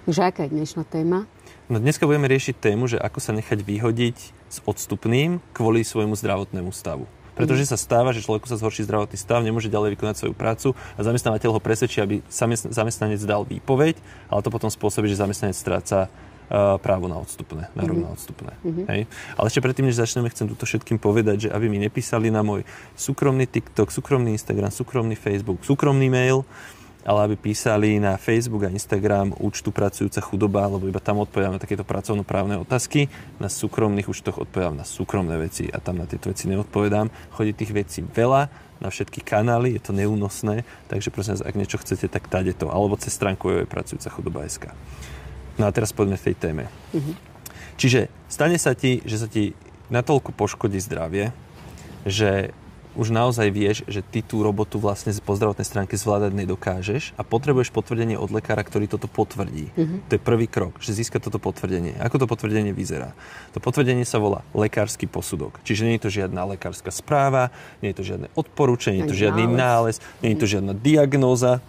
Takže aká je dnešná téma? No dneska budeme riešiť tému, že ako sa nechať vyhodiť s odstupným kvôli svojmu zdravotnému stavu. Pretože sa stáva, že človeku sa zhorší zdravotný stav, nemôže ďalej vykonať svoju prácu a zamestnávateľ ho presvedčí, aby zamestnanec dal výpoveď, ale to potom spôsobí, že zamestnanec stráca právo na odstupné, nárok na odstupné. Hej? Ale ešte predtým, než začneme, chcem túto všetkým povedať, že aby mi nepísali na môj súkromný TikTok, súkromný Instagram, súkromný Facebook, súkromný mail, ale aby písali na Facebook a Instagram účtu Pracujúca chudoba, lebo iba tam odpovedám na takéto pracovnoprávne otázky. Na súkromných účtoch odpovedám na súkromné veci a tam na tieto veci neodpovedám. Chodí tých vecí veľa na všetky kanály, je to neúnosné, takže prosím vás, ak niečo chcete, tak táde to, alebo cez stránku Pracujúca chudoba.sk. No a teraz poďme v tej téme. Čiže stane sa ti, že sa ti natoľko poškodí zdravie, že už naozaj vieš, že ty tú robotu vlastne po zdravotnej stránke zvládať nedokážeš a potrebuješ potvrdenie od lekára, ktorý toto potvrdí. To je prvý krok, že získať toto potvrdenie. Ako to potvrdenie vyzerá? To potvrdenie sa volá lekársky posudok. Čiže nie je to žiadna lekárska správa, nie je to žiadne odporúčanie, nie je to žiadny nález, nie je to žiadna diagnóza.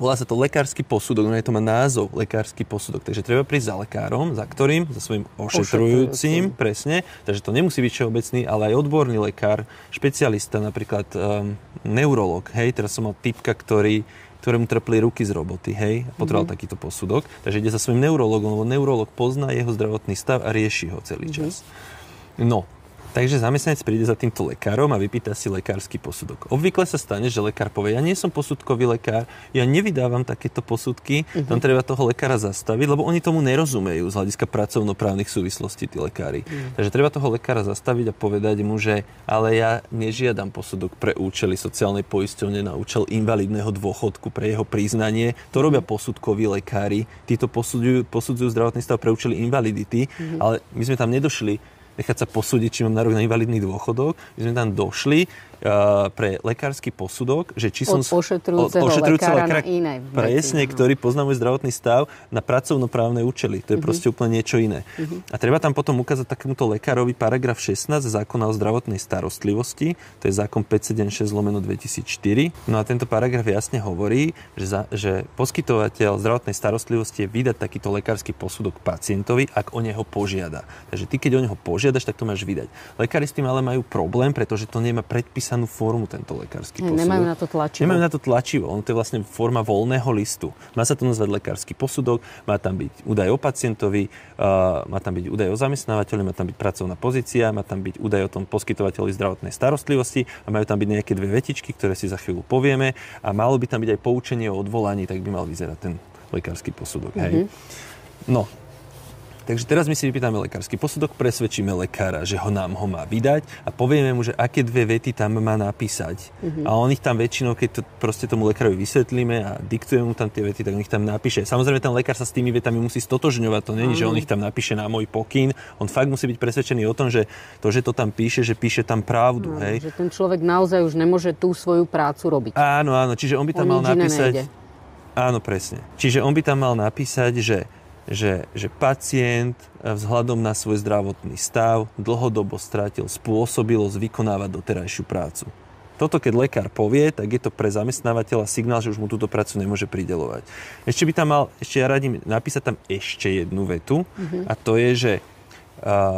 Volá sa to lekársky posudok, no je to má názov lekársky posudok. Takže treba prísť za lekárom, za ktorým, za svojím ošetrujúcim, presne. Takže to nemusí byť všeobecný, ale aj odborný lekár, špecialista, napríklad neurolog. Hej, teraz som mal typka, ktorému trpli ruky z roboty, hej, a potreboval takýto posudok. Takže ide za svojím neurologom, lebo neurolog pozná jeho zdravotný stav a rieši ho celý čas. No. Takže zamestnanec príde za týmto lekárom a vypýta si lekársky posudok. Obvykle sa stane, že lekár povie, ja nie som posudkový lekár, ja nevydávam takéto posudky, tam treba toho lekára zastaviť, lebo oni tomu nerozumejú z hľadiska pracovnoprávnych súvislostí, tí lekári. Takže treba toho lekára zastaviť a povedať mu, že ale ja nežiadam posudok pre účely sociálnej poisťovne na účel invalidného dôchodku pre jeho priznanie. To robia posudkoví lekári, títo posudzujú zdravotný stav pre účely invalidity, ale my sme tam nedošli nechať sa posúdiť, či mám nárok na invalidný dôchodok. My sme tam došli pre lekársky posudok, že či som od ošetrujúceho lekára na iné veci. Presne, ktorý pozná môj zdravotný stav na pracovnoprávne účely. To je proste úplne niečo iné. A treba tam potom ukázať takémuto lekárovi paragraf 16 zákona o zdravotnej starostlivosti. To je zákon 576/2004. No a tento paragraf jasne hovorí, že poskytovateľ zdravotnej starostlivosti je vydať takýto lekársky posudok pacientovi, ak o neho požiada. Takže ty, keď o neho požiadaš, tak to máš vydať. Lekári s tým ale majú problém, pretože to nemá predpísanú formu tento lekársky posudok. Nemajú na to tlačivo. Nemajú na to tlačivo. On to je vlastne forma voľného listu. Má sa to nazvať lekársky posudok, má tam byť údaj o pacientovi, má tam byť údaj o zamestnávateľi, má tam byť pracovná pozícia, má tam byť údaj o tom poskytovateľi zdravotnej starostlivosti a majú tam byť nejaké dve vetičky, ktoré si za chvíľu povieme a malo by tam byť aj poučenie o odvolaní, tak by mal vyzerať ten lekársky posudok. Hej. No. Takže teraz my si vypýtame lekársky posudok, presvedčíme lekára, že nám ho má vydať a povieme mu, že aké dve vety tam má napísať. A on ich tam väčšinou, keď to proste tomu lekárovi vysvetlíme a diktujeme mu tam tie vety, tak on ich tam napíše. Samozrejme, ten lekár sa s tými vetami musí stotožňovať. To nie je, že on ich tam napíše na môj pokyn. On fakt musí byť presvedčený o tom, že to tam píše, že píše tam pravdu. Hej. Že ten človek naozaj už nemôže tú svoju prácu robiť. Áno, čiže on by tam mal napísať. Áno, presne. Čiže on by tam mal napísať, že pacient vzhľadom na svoj zdravotný stav dlhodobo strátil spôsobilosť vykonávať doterajšiu prácu. Toto, keď lekár povie, tak je to pre zamestnávateľa signál, že už mu túto prácu nemôže prideľovať. Ešte ja radím napísať tam ešte jednu vetu a to je, že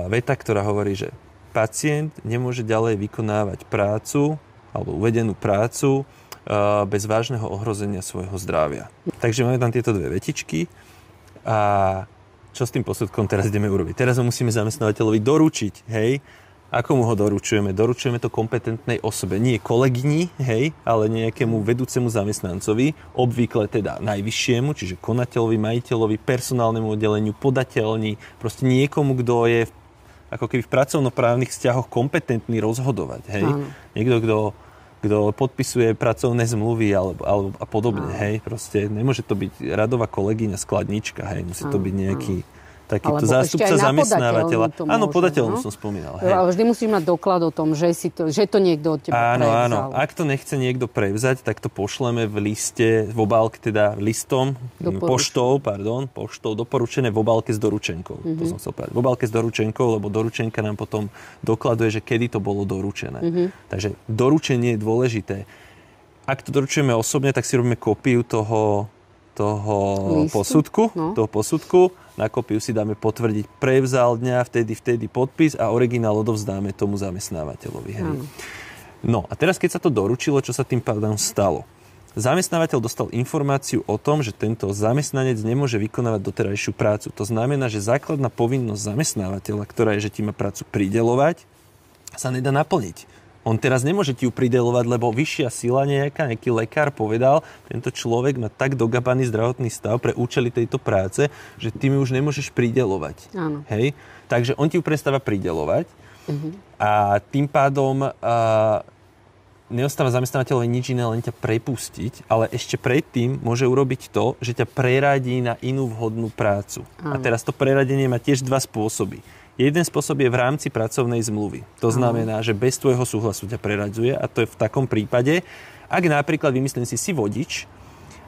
veta, ktorá hovorí, že pacient nemôže ďalej vykonávať prácu alebo uvedenú prácu bez vážneho ohrozenia svojho zdravia. Takže máme tam tieto dve vetičky. A čo s tým posudkom teraz ideme urobiť? Teraz ho musíme zamestnávateľovi doručiť, hej? Ako mu ho doručujeme? Doručujeme to kompetentnej osobe, nie kolegyni, hej, ale nejakému vedúcemu zamestnancovi, obvykle teda najvyššiemu, čiže konateľovi, majiteľovi, personálnemu oddeleniu, podateľni, proste niekomu, kto je ako keby v pracovnoprávnych vzťahoch kompetentný rozhodovať, hej? Niekto, kto podpisuje pracovné zmluvy a podobne, hej, proste nemôže to byť radová kolegyňa, skladnička, hej, musí to byť nejaký takýto zástupca zamestnávateľa. Áno, podateľnú som spomínal. Hej. Ale vždy musíš mať doklad o tom, že to niekto od teba prevzal. Áno. Ak to nechce niekto prevzať, tak to pošleme v liste, v obálke, teda listom, poštou, doporučené v obálke s doručenkou. To som chcel povedať. V obálke s doručenkou, lebo doručenka nám potom dokladuje, že kedy to bolo doručené. Takže doručenie je dôležité. Ak to doručujeme osobne, tak si robíme kópiu toho toho posudku, na kópiu si dáme potvrdiť, prevzal dňa, vtedy podpis a originál odovzdáme tomu zamestnávateľovi. Hej. No a teraz, keď sa to doručilo, čo sa tým pádom stalo? Zamestnávateľ dostal informáciu o tom, že tento zamestnanec nemôže vykonávať doterajšiu prácu. To znamená, že základná povinnosť zamestnávateľa, ktorá je, že ti má prácu prideľovať, sa nedá naplniť. On teraz nemôže ti ju prideľovať, lebo vyššia sila nejaký lekár povedal, tento človek má tak dogabaný zdravotný stav pre účely tejto práce, že ty mi už nemôžeš prideľovať. Áno. Hej? Takže on ti ju prestáva prideľovať a tým pádom neostáva zamestnávateľovi nič iné, len ťa prepustiť, ale ešte predtým môže urobiť to, že ťa preradí na inú vhodnú prácu. A teraz to preradenie má tiež dva spôsoby. Jeden spôsob je v rámci pracovnej zmluvy. To znamená, že bez tvojho súhlasu ťa preradzuje a to je v takom prípade, ak napríklad, vymyslím si vodič,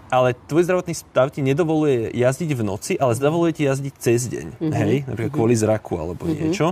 ale tvoj zdravotný stav ti nedovoluje jazdiť v noci, ale dovoluje ti jazdiť cez deň. Hej? Napríklad kvôli zraku alebo niečo.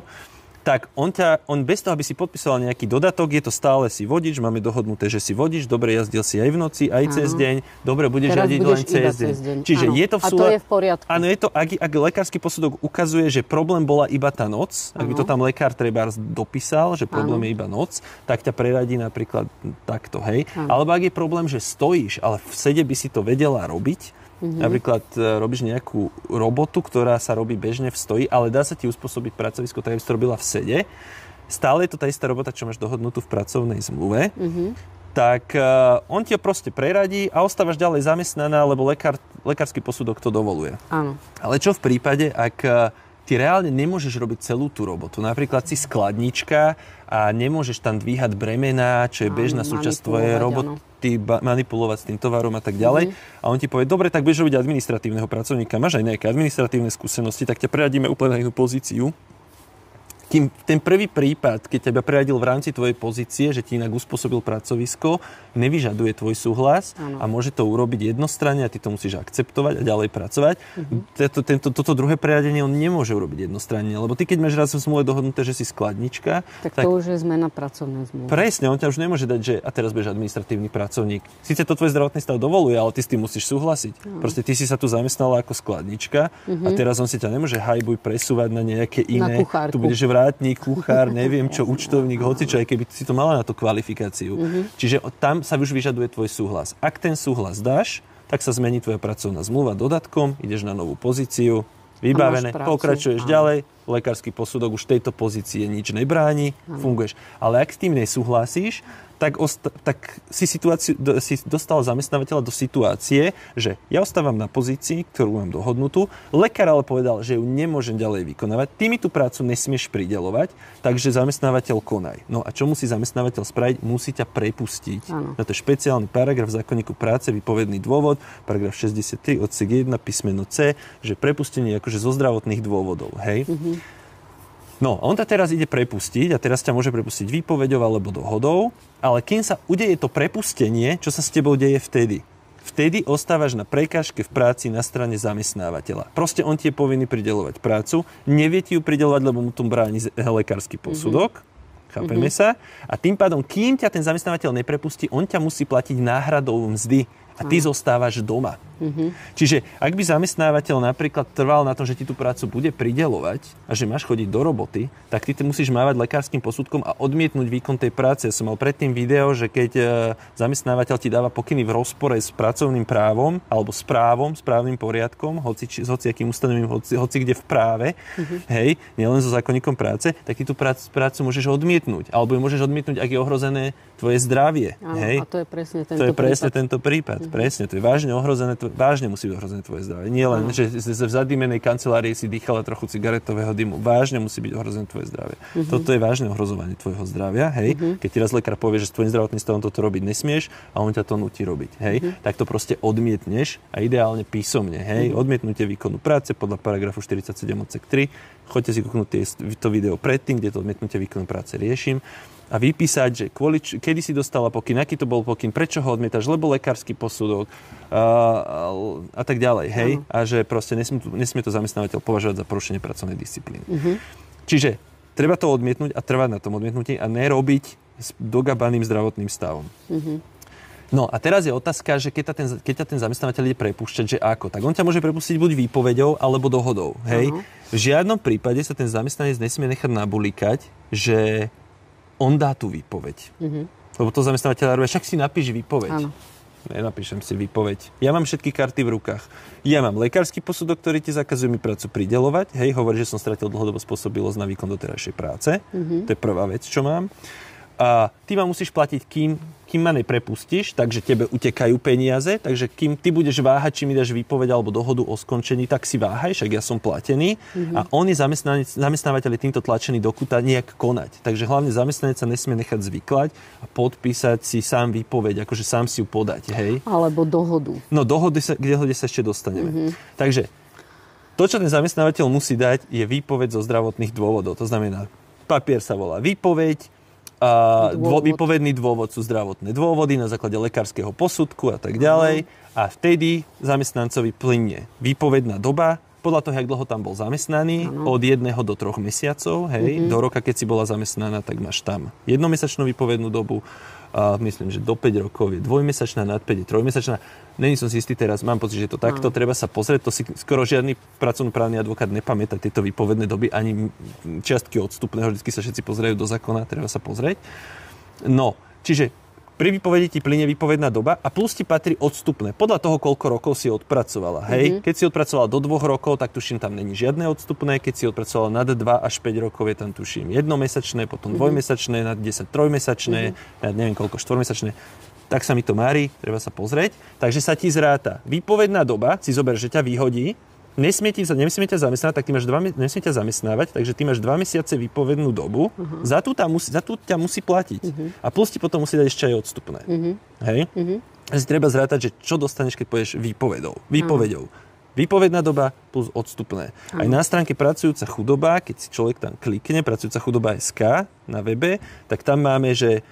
Tak on bez toho, aby si podpísal nejaký dodatok, je to stále si vodič, máme dohodnuté, že si vodič, dobre jazdil si aj v noci, aj cez deň, dobre budeš jazdiť len cez deň. Čiže je to v súlade. A to je v poriadku. Áno, je to, ak lekársky posudok ukazuje, že problém bola iba tá noc, ak by to tam lekár trebárs dopísal, že problém je iba noc, tak ťa preradí napríklad takto, hej. Alebo ak je problém, že stojíš, ale v sede by si to vedela robiť, napríklad robíš nejakú robotu, ktorá sa robí bežne v stoji, ale dá sa ti uspôsobiť pracovisko, tak aby si to robila v sede. Stále je to tá istá robota, čo máš dohodnutú v pracovnej zmluve. Tak on ti ho proste preradí a ostávaš ďalej zamestnaná, lebo lekársky posudok to dovoluje. Áno. Ale čo v prípade, ak ty reálne nemôžeš robiť celú tú robotu? Napríklad si skladnička a nemôžeš tam dvíhať bremená, čo je bežná súčasť tvojej roboty, manipulovať s tým tovarom a tak ďalej. A on ti povie, dobre, tak budeš robiť administratívneho pracovníka, máš aj nejaké administratívne skúsenosti, tak ťa preradíme úplne na inú pozíciu. Kým ten prvý prípad, keď ťa preradil v rámci tvojej pozície, že ti inak uspôsobil pracovisko, nevyžaduje tvoj súhlas a môže to urobiť jednostranne a ty to musíš akceptovať a ďalej pracovať. Toto druhé preradenie on nemôže urobiť jednostranne, lebo ty keď máš raz v zmluve dohodnuté, že si skladnička, tak to už je zmena pracovnej zmluvy. Presne, on ťa už nemôže dať, že a teraz budeš administratívny pracovník. Sice to tvoj zdravotný stav dovoluje, ale ty s tým musíš súhlasiť. Proste ty si sa tu zamestnala ako skladnička a teraz on si ťa nemôže hajbuj presúvať na nejaké iné. Tu budeš vrátnik, kuchár, neviem čo, účtovník, hocičo, aj keby si to mala na tú kvalifikáciu. Čiže tam sa už vyžaduje tvoj súhlas. Ak ten súhlas dáš, tak sa zmení tvoja pracovná zmluva dodatkom, ideš na novú pozíciu, vybavené, pokračuješ ďalej, lekársky posudok už tejto pozície nič nebráni, funguješ. Ale ak s tým nesúhlasíš, tak si dostal zamestnávateľa do situácie, že ja ostávam na pozícii, ktorú mám dohodnutú, lekár ale povedal, že ju nemôžem ďalej vykonávať, ty mi tú prácu nesmieš prideľovať, takže zamestnávateľ konaj. No a čo musí zamestnávateľ spraviť? Musí ťa prepustiť. Na to je špeciálny paragraf v zákonníku práce, výpovedný dôvod, paragraf 63, odsek 1, písmeno C, že prepustenie akože zo zdravotných dôvodov, hej? No, on ťa teraz ide prepustiť a teraz ťa môže prepustiť výpoveďou alebo dohodou, ale kým sa udeje to prepustenie, čo sa s tebou deje vtedy? Vtedy ostávaš na prekážke v práci na strane zamestnávateľa. Proste on ti je povinný prideľovať prácu, nevie ti ju prideľovať, lebo mu tom bráni lekársky posudok, chápeme sa, a tým pádom, kým ťa ten zamestnávateľ neprepustí, on ťa musí platiť náhradou mzdy. A ty zostávaš doma. Čiže ak by zamestnávateľ napríklad trval na tom, že ti tú prácu bude prideľovať a že máš chodiť do roboty, tak ty musíš mávať lekárskym posudkom a odmietnúť výkon tej práce. Ja som mal predtým video, že keď zamestnávateľ ti dáva pokyny v rozpore s pracovným právom alebo s právom, s právnym poriadkom, s hociakým ustanovením, hoci kde v práve, hej, nielen so zákonníkom práce, tak ty tú prácu môžeš odmietnúť. Alebo ju môžeš odmietnúť, ak je ohrozené tvoje zdravie. Áno, hej? A to je presne tento prípad. Presne, to je vážne ohrozené, vážne musí byť ohrozené tvoje zdravie. Nie len, že v zadýmenej kancelárii si dýchala trochu cigaretového dymu. Vážne musí byť ohrozené tvoje zdravie. Toto je vážne ohrozovanie tvojho zdravia, hej. Keď ti raz lekár povie, že s tvojím zdravotným stavom toto robiť nesmieš a on ťa to nutí robiť, hej. Tak to proste odmietneš a ideálne písomne, hej. Odmietnutie výkonu práce podľa paragrafu 47 odsek 3. Choďte si kúknúť to video predtým, kde to odmietnutie výkonu práce riešim. A vypísať, že kedy si dostala pokyn, aký to bol pokyn, prečo ho odmietaš, lebo lekársky posudok a tak ďalej, hej? A že proste nesmie to zamestnávateľ považovať za porušenie pracovnej disciplíny. Čiže treba to odmietnúť a trvať na tom odmietnutí a nerobiť s dogabaným zdravotným stavom. No a teraz je otázka, že keď ťa ten zamestnávateľ ide prepúšťať, že ako? Tak on ťa môže prepustiť buď výpoveďou, alebo dohodou. Hej? V žiadnom prípade sa ten zamestnanec nesmie nechať nabulíkať, že on dá tú výpoveď. Lebo to zamestnávateľ robí, však si napíš výpoveď. Áno. Nenapíšem si výpoveď. Ja mám všetky karty v rukách. Ja mám lekársky posudok, ktorý ti zakazuje mi prácu prideľovať. Hej, hovorí, že som stratil dlhodobo spôsobilosť na výkon doterajšej práce. To je prvá vec, čo mám. A ty ma musíš platiť, kým ma neprepustíš, takže tebe utekajú peniaze, takže kým ty budeš váhať, či mi dáš výpoveď alebo dohodu o skončení, tak si váhaj, však ja som platený. A on je zamestnávateľ je týmto tlačený do kúta nejak konať. Takže hlavne zamestnanec sa nesmie nechať zvyklať a podpísať si sám výpoveď, akože sám si ju podať, hej? Alebo dohodu. No dohode sa ešte dostaneme. Takže to, čo ten zamestnávateľ musí dať, je výpoveď zo zdravotných dôvodov. To znamená, papier sa volá výpoveď, výpovedný dôvod sú zdravotné dôvody na základe lekárskeho posudku a tak ďalej. A vtedy zamestnancovi plynie výpovedná doba, podľa toho, jak dlho tam bol zamestnaný, od 1 do 3 mesiacov, hej, do roka, keď si bola zamestnaná, tak máš tam jednomesačnú výpovednú dobu. Myslím, že do 5 rokov je dvojmesačná, nad 5 je trojmesačná. Není som si istý teraz, mám pocit, že je to takto. Treba sa pozrieť, to si skoro žiadny pracovnoprávny advokát nepamätá tieto výpovedné doby, ani čiastky odstupného, vždycky sa všetci pozerajú do zákona, treba sa pozrieť. No, čiže pri výpovedi ti plynie výpovedná doba a plus ti patrí odstupné. Podľa toho, koľko rokov si odpracovala. Hej? Keď si odpracovala do 2 rokov, tak tuším, tam není žiadne odstupné. Keď si odpracovala nad 2 až 5 rokov, je tam tuším jednomesačné, potom dvojmesačné, nad 10 trojmesačné, ja neviem koľko, štvormesačné. Tak sa mi to mári, treba sa pozrieť. Takže sa ti zráta výpovedná doba, si zober, že ťa vyhodí, nesmie ťa zamestnávať, tak ty máš nesmie ťa zamestnávať, takže ty máš 2 mesiace výpovednú dobu, za tú ťa musí platiť. A plus ti potom musí dať ešte aj odstupné. Hej? Si treba zrátať, že čo dostaneš, keď pôjdeš výpovedou. Výpovedná doba plus odstupné. Aj na stránke Pracujúca chudoba, keď si človek tam klikne, Pracujúca chudoba SK na webe, tak tam máme, že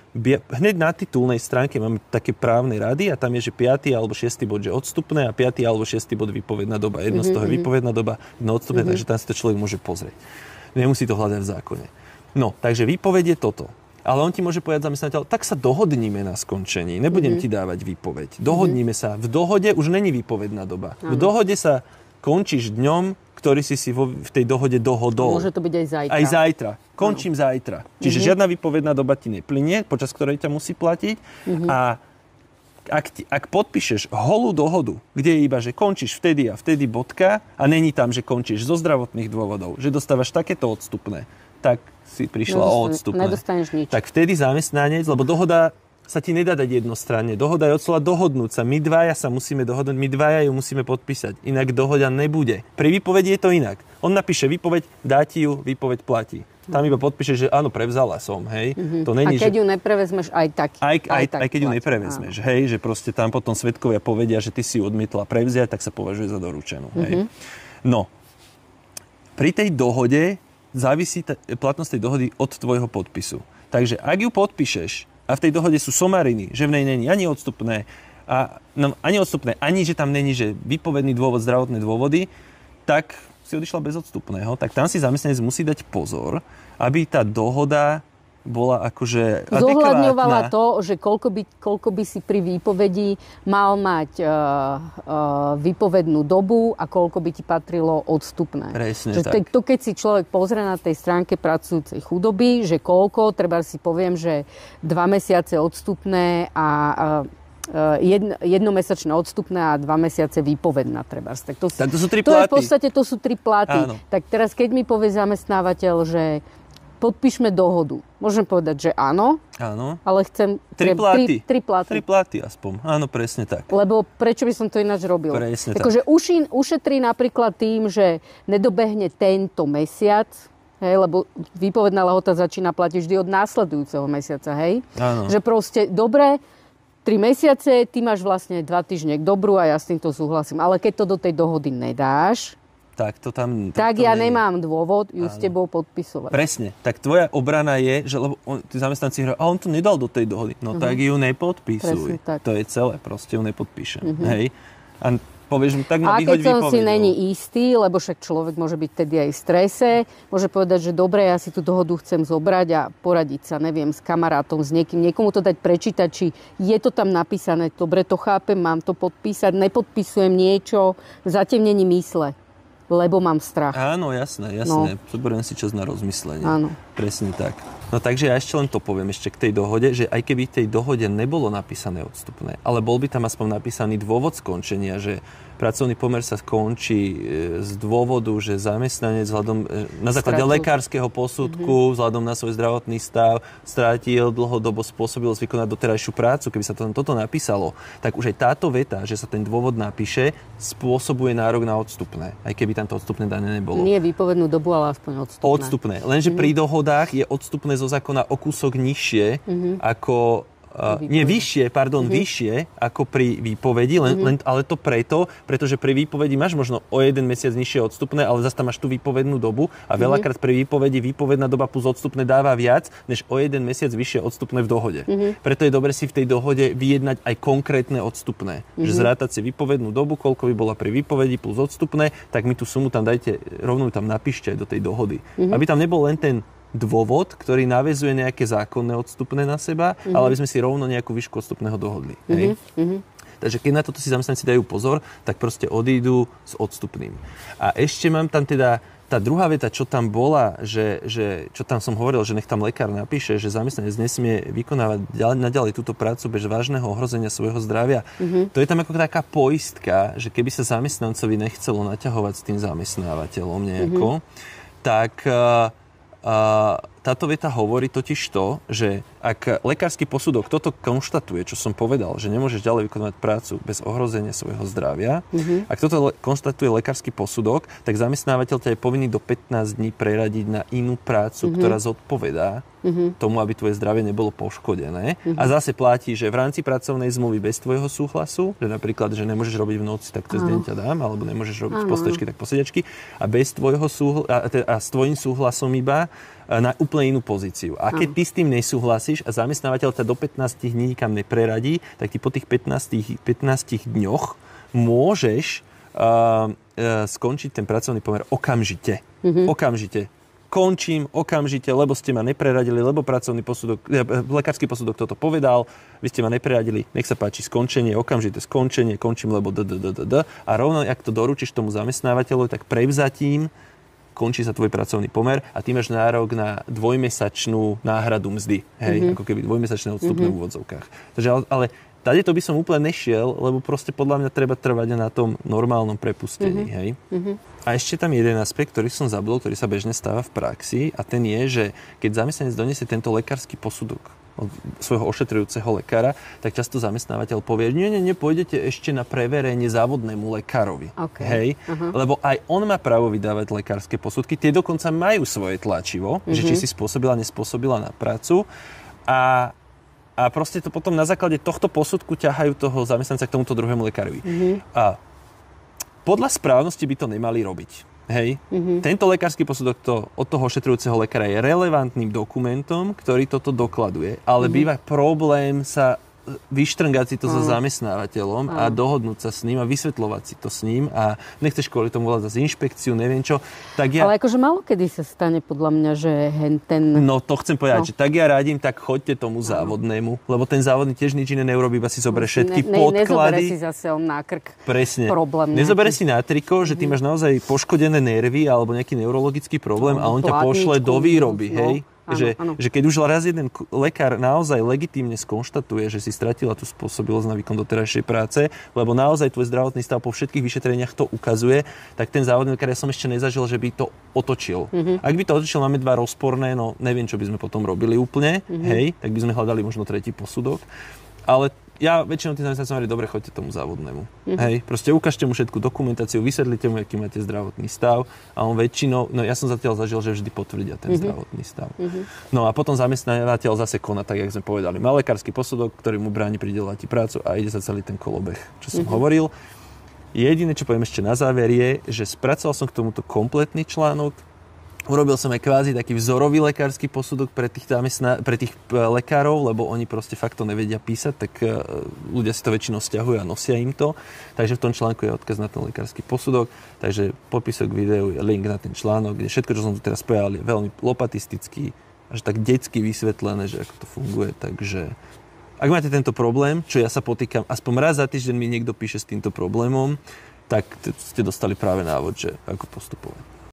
hneď na titulnej stránke máme také právne rady a tam je, že 5. alebo 6. bod, že odstupné a 5. alebo 6. bod výpovedná doba. Jedno z toho je výpovedná doba, jedno odstupné, takže tam si to človek môže pozrieť. Nemusí to hľadať v zákone. No, takže výpoveď je toto. Ale on ti môže povedať zamestnateľ, tak sa dohodníme na skončení. Nebudem ti dávať výpoveď. Dohodníme sa. V dohode už není výpovedná doba. V dohode sa končíš dňom, ktorý si v tej dohode dohodol. Môže to byť aj zajtra. Aj zajtra. Končím zajtra. Čiže žiadna výpovedná doba ti neplynie, počas ktorej ťa musí platiť. A ak podpíšeš holú dohodu, kde je iba, že končíš vtedy a vtedy bodka a není tam, že končíš zo zdravotných dôvodov, že dostávaš takéto odstupné, tak si prišla o odstupné. Nedostaneš nič. Tak vtedy zamestnanec, lebo dohoda sa ti nedá dať jednostranne. Dohoda je od slova dohodnúť sa. My dvaja sa musíme dohodnúť, my dvaja ju musíme podpísať. Inak dohoda nebude. Pri výpovedi je to inak. On napíše výpoveď, dá ti ju, výpoveď platí. Tam iba podpíše, že áno, prevzala som, hej. To není, a keď ju neprevezmeš aj tak. Aj keď ju neprevezmeš, hej, že proste tam potom svedkovia povedia, že ty si ju odmietla prevziať, tak sa považuje za doručenú, hej. No, pri tej dohode závisí platnosť tej dohody od tvojho podpisu. Takže ak ju podpíšeš a v tej dohode sú somariny, že v nej není ani odstupné, ani že tam není, že výpovedný dôvod, zdravotné dôvody, tak si odišla bez odstupného, tak tam si zamestnanec musí dať pozor, aby tá dohoda bola akože adekvátna. Zohľadňovala to, že koľko by si pri výpovedi mal mať výpovednú dobu a koľko by ti patrilo odstupné. Presne že tak. To keď si človek pozrie na tej stránke Pracujúcej chudoby, že koľko, treba si poviem, že 2 mesiace odstupné a jednomesačné odstupné a 2 mesiace výpovedná trebárs. Tak to sú 3 platy. V podstate to sú 3 platy. Áno. Tak teraz keď mi povie zamestnávateľ, že podpíšme dohodu. Môžem povedať, že áno, ale chcem 3 platy. 3 platy. 3 platy aspoň. Áno, presne tak. Lebo prečo by som to ináč robil? Presne tak. Takže ušetrí napríklad tým, že nedobehne tento mesiac, hej, lebo výpovedná lehota začína platiť vždy od následujúceho mesiaca, hej? Áno. Že proste, dobre, 3 mesiace, ty máš vlastne 2 týždne k dobru a ja s týmto súhlasím. Ale keď to do tej dohody nedáš, tak ja nemám dôvod ju s tebou podpisovať. Presne. Tak tvoja obrana je, že lebo tí zamestnanci hovoria, a on to nedal do tej dohody. No tak ju nepodpísuj. Presne tak. To je celé, proste ju nepodpíšem. Hej? A Povieš mu, tak ma a vyhoď keď som si výpovedou. není istý, lebo však človek môže byť tedy aj v strese, môže povedať, že dobre, ja si tú dohodu chcem zobrať a poradiť sa, neviem, s kamarátom, s niekým, niekomu to dať prečítať, či je to tam napísané, dobre to chápem, mám to podpísať, nepodpisujem niečo, zatemnení mysle, lebo mám strach. Áno, jasné. No. Zoberiem si čas na rozmyslenie. Áno. Presne tak. No takže ja ešte len to poviem ešte k tej dohode, že aj keby v tej dohode nebolo napísané odstupné, ale bol by tam aspoň napísaný dôvod skončenia, že pracovný pomer sa skončí z dôvodu, že zamestnanec na základe lekárskeho posudku, vzhľadom na svoj zdravotný stav, strátil dlhodobo spôsobilosť vykonať doterajšiu prácu. Keby sa toto napísalo, tak už aj táto veta, že sa ten dôvod napíše, spôsobuje nárok na odstupné, aj keby tam to odstupné dané nebolo. Nie výpovednú dobu, ale aspoň odstupné. Odstupné. Lenže pri dohodách je odstupné zo zákona o kúsok nižšie ako vyššie ako pri výpovedi, ale to pretože pri výpovedi máš možno o 1 mesiac nižšie odstupné, ale zase tam máš tú výpovednú dobu a veľakrát pri výpovedi výpovedná doba plus odstupné dáva viac, než o 1 mesiac vyššie odstupné v dohode. Preto je dobre si v tej dohode vyjednať aj konkrétne odstupné. Že zrátať si výpovednú dobu, koľko by bola pri výpovedi plus odstupné, tak mi tú sumu tam dajte, rovno tam napíšte aj do tej dohody. Aby tam nebol len ten dôvod, ktorý naväzuje nejaké zákonné odstupné na seba, ale aby sme si rovno nejakú výšku odstupného dohodli. Hej? Takže keď na toto si zamestnanci dajú pozor, tak proste odídu s odstupným. A ešte mám tam teda tá druhá veta, čo tam bola, že čo tam som hovoril, že nech tam lekár napíše, že zamestnanec nesmie vykonávať naďalej túto prácu bez vážneho ohrozenia svojho zdravia. To je tam ako taká poistka, že keby sa zamestnancovi nechcelo naťahovať s tým zamestnávateľom nejako, tak táto veta hovorí totiž to, že ak lekársky posudok toto konštatuje, čo som povedal, že nemôžeš ďalej vykonávať prácu bez ohrozenia svojho zdravia, ak toto konštatuje lekársky posudok, tak zamestnávateľ ťa je povinný do 15 dní preradiť na inú prácu, ktorá zodpovedá tomu, aby tvoje zdravie nebolo poškodené. A zase platí, že v rámci pracovnej zmluvy bez tvojho súhlasu, že napríklad, že nemôžeš robiť v noci, tak cez deň ťa dám, alebo nemôžeš robiť postečky, tak posedečky, a bez tvojho a s tvojím súhlasom iba na úplne inú pozíciu. A keď ty s tým nesúhlasíš a zamestnávateľ ťa do 15 dní nikam nepreradí, tak ty po tých 15 dňoch môžeš skončiť ten pracovný pomer okamžite. Okamžite. Končím okamžite, lebo ste ma nepreradili, lebo lekársky posudok toto povedal, vy ste ma nepreradili, nech sa páči skončenie, okamžité skončenie, končím, lebo a rovno, ak to doručíš tomu zamestnávateľovi, tak prevzatím končí sa tvoj pracovný pomer a ty máš nárok na dvojmesačnú náhradu mzdy. Hej, ako keby dvojmesačné odstupné v úvodzovkách. Takže, ale tady to by som úplne nešiel, lebo proste podľa mňa treba trvať na tom normálnom prepustení. Hej. A ešte tam jeden aspekt, ktorý som zabudol, ktorý sa bežne stáva v praxi, a ten je, že keď zamestnanec donesie tento lekársky posudok od svojho ošetrujúceho lekára, tak často zamestnávateľ povie, nie, pôjdete ešte na preverenie závodnému lekárovi. Hej? Lebo aj on má právo vydávať lekárske posudky, tie dokonca majú svoje tlačivo, že či si spôsobila, nespôsobila na prácu a proste to potom na základe tohto posudku ťahajú toho zamestnanca k tomuto druhému lekárovi. A podľa správnosti by to nemali robiť. Hej. Tento lekársky posudok od toho ošetrujúceho lekára je relevantným dokumentom, ktorý toto dokladuje, ale býva problém sa vyštrngať si to so zamestnávateľom a dohodnúť sa s ním a vysvetľovať si to s ním a nechceš kvôli tomu volať zase inšpekciu, neviem čo. Tak ale akože málo kedy sa stane podľa mňa, že ten... No to chcem povedať, že tak ja radím, tak choďte tomu závodnému, lebo ten závodný tiež nič iné neurobí, iba si zoberie všetky podklady. Nezobere si zase on na krk. Presne. Problém. Nezobere si na triko, že ty máš naozaj poškodené nervy alebo nejaký neurologický problém a on ťa pošle do výroby, hej? Áno. Že keď už raz jeden lekár naozaj legitímne skonštatuje, že si stratila tú spôsobilosť na výkon doterajšej práce, lebo naozaj tvoj zdravotný stav po všetkých vyšetreniach to ukazuje, tak ten závodný lekár, ja som ešte nezažil, že by to otočil. Ak by to otočil, máme dva rozporné, no neviem, čo by sme potom robili úplne, hej, tak by sme hľadali možno tretí posudok. Ale ja väčšinou tým zamestnancom hovorím, dobre, choďte tomu závodnému. Hej, proste ukážte mu všetku dokumentáciu, vysvetlite mu, aký máte zdravotný stav a on väčšinou, no ja som zatiaľ zažil, že vždy potvrdia ten zdravotný stav. No a potom zamestnávateľ zase koná, tak jak sme povedali. Má lekársky posudok, ktorý mu bráni prideľovať prácu a ide sa celý ten kolobeh, čo som hovoril. Jediné, čo poviem ešte na záver je, že spracoval som k tomuto kompletný článok Urobil som aj kvázi taký vzorový lekársky posudok pre tých lekárov, lebo oni proste fakt to nevedia písať, tak ľudia si to väčšinou stiahujú a nosia im to. Takže v tom článku je odkaz na ten lekársky posudok. Takže popisok k videu je link na ten článok, kde všetko, čo som tu teraz povedal, je veľmi lopatistický, až tak detsky vysvetlené, že ako to funguje. Takže ak máte tento problém, čo ja sa potýkam, aspoň raz za týždeň mi niekto píše s týmto problémom, tak ste dostali práve návod, že ako postupovať.